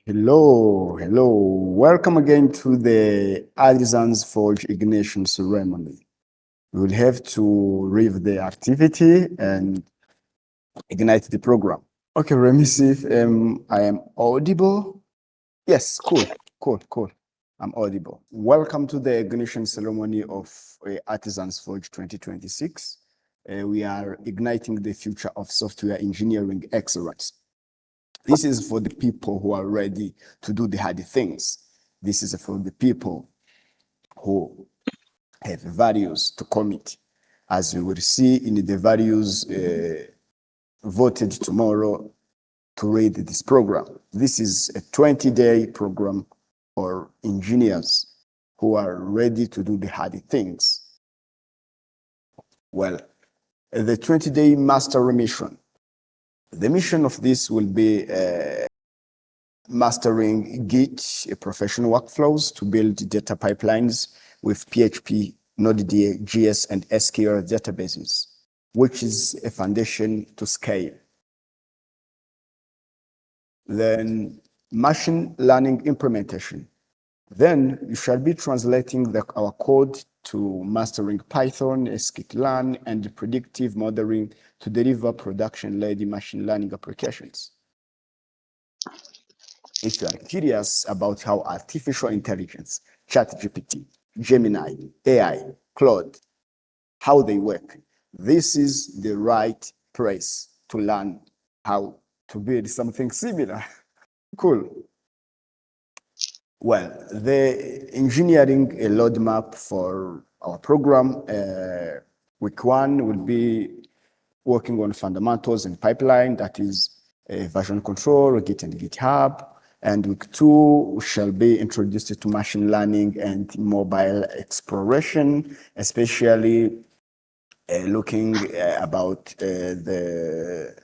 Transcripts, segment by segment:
Hello. Welcome again to the Artisans Forge Ignition Ceremony. We will have to rev the activity and ignite the program. Okay, let me see if I am audible. Yes, cool. I'm audible. Welcome to the ignition ceremony of Artisans Forge 2026. We are igniting the future of software engineering excellence. This is for the people who are ready to do the hard things. This is for the people who have values to commit. As we will see in the values voted tomorrow to read this program. This is a 20-day program for engineers who are ready to do the hard things. Well, the 20-day master mission. The mission of this will be mastering Git professional workflows to build data pipelines with PHP, Node.js, and SQL databases, which is a foundation to scale. Then machine learning implementation. Then you shall be translating our code to mastering Python, scikit-learn, and predictive modeling to deliver production-ready machine learning applications. If you are curious about how artificial intelligence, ChatGPT, Gemini, AI, Claude, how they work, this is the right place to learn how to build something similar. Cool. Well, the engineering roadmap for our program, week 1 will be working on fundamentals and pipeline, that is version control, Git and GitHub. And week 2 we shall be introduced to machine learning and mobile exploration, especially looking about the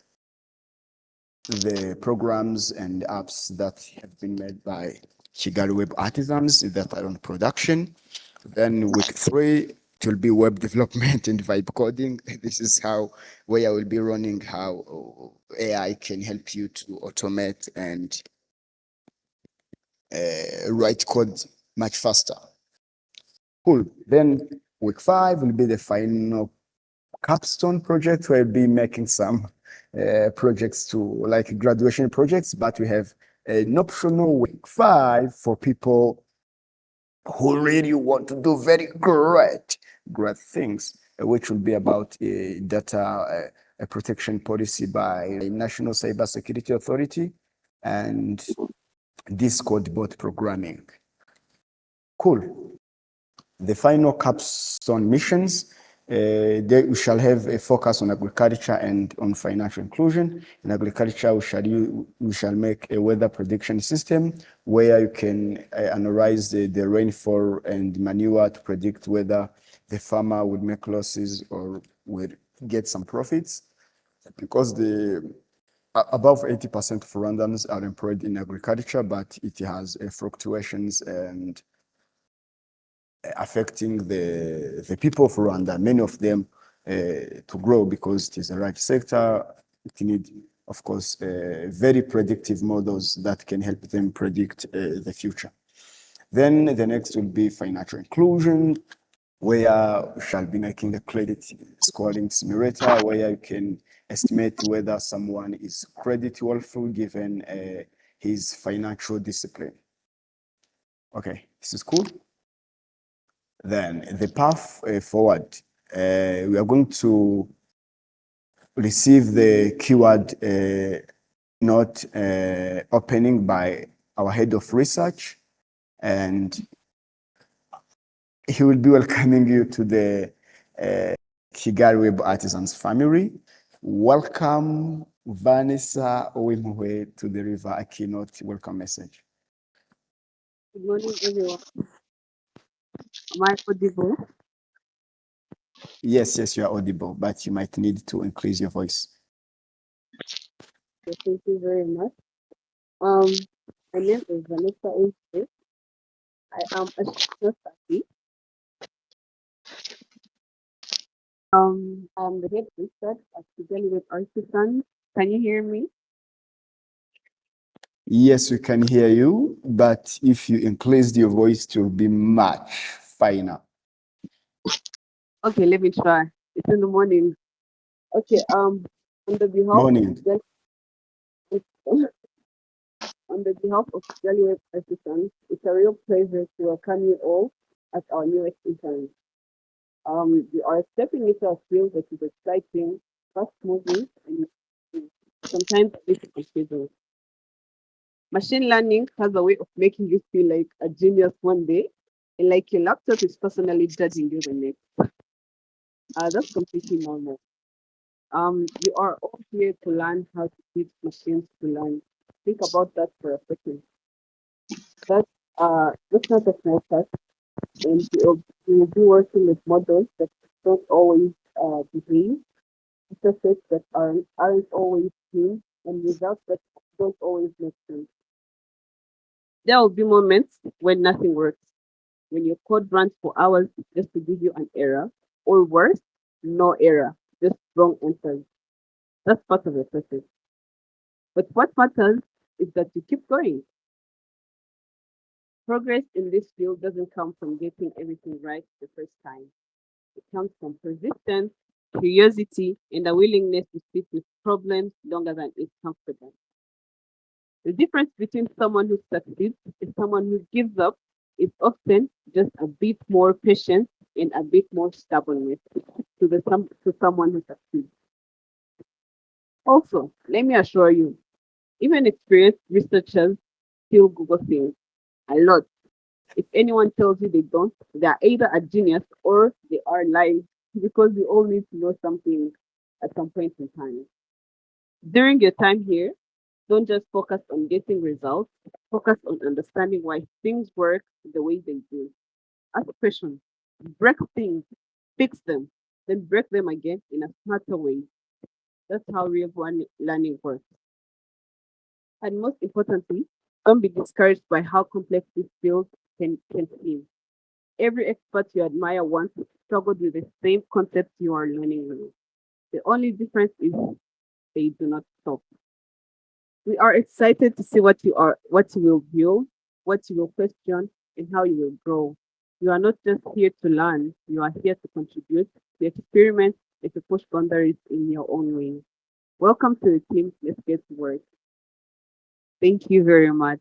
programs and apps that have been made by Kigali Web Artisans that are on production. Then week 3, it will be web development and vibe coding. This is where I will be running how AI can help you to automate and write code much faster. Cool. Then week 5 will be the final capstone project where I'll be making some projects to like graduation projects, but we have an optional week 5 for people who really want to do very great things, which will be about data protection policy by National Cybersecurity Authority and Discord bot programming. Cool. The final capstone missions, we shall have a focus on agriculture and on financial inclusion. In agriculture, we shall make a weather prediction system where you can analyze the rainfall and manure to predict whether the farmer would make losses or would get some profits. Because above 80% of Rwandans are employed in agriculture, but it has fluctuations and affecting the people of Rwanda, many of them to grow because it is the right sector. It needs, of course, very predictive models that can help them predict the future. Then the next will be financial inclusion, where we shall be making a credit scoring simulator where you can estimate whether someone is credit worthy given his financial discipline. Okay, this is cool. Then the path forward, we are going to receive the keyword note opening by our head of research, and he will be welcoming you to the Kigali Web Artisans family. Welcome, Vanessa Owimuhwe, to the River Keynote welcome message. Good morning, everyone. Am I audible? Yes, you are audible, but you might need to increase your voice. Okay, thank you very much. My name is Vanessa Owimuhwe. I am a study. I'm the head research at Kigali Web Artisans. Can you hear me? Yes, we can hear you, but if you increase your voice, it will be much finer. Okay, let me try. It's in the morning. Okay, on the behalf of Morning. Kigali, on the behalf of Kigali Web Artisans, it's a real pleasure to welcome you all at our newest intern. We are stepping into a field that is exciting, fast moving, and sometimes a little confusing. Machine learning has a way of making you feel like a genius one day, and like your laptop is personally judging you the next. That's completely normal. We are all here to learn how to teach machines to learn. Think about that for a second. That's not a small task, and you'll be working with models that don't always behave, interfaces that aren't always clean, and results that don't always make sense. There will be moments when nothing works, when your code runs for hours just to give you an error, or worse, no error, just wrong answers. That's part of the process. But what matters is that you keep going. Progress in this field doesn't come from getting everything right the first time. It comes from persistence, curiosity, and a willingness to sit with problems longer than it's comfortable. The difference between someone who succeeds and someone who gives up is often just a bit more patience and a bit more stubbornness to someone who succeeds. Also, let me assure you, even experienced researchers still Google things a lot. If anyone tells you they don't, they are either a genius or they are lying because we all need to know something at some point in time. During your time here, don't just focus on getting results, focus on understanding why things work the way they do. Ask questions, break things, fix them, then break them again in a smarter way. That's how real learning works. And most importantly, don't be discouraged by how complex this field can seem. Every expert you admire once struggled with the same concepts you are learning now. The only difference is they do not stop. We are excited to see what you will build, what you will question, and how you will grow. You are not just here to learn, you are here to contribute, to experiment, and to push boundaries in your own way. Welcome to the team. Let's get to work. Thank you very much.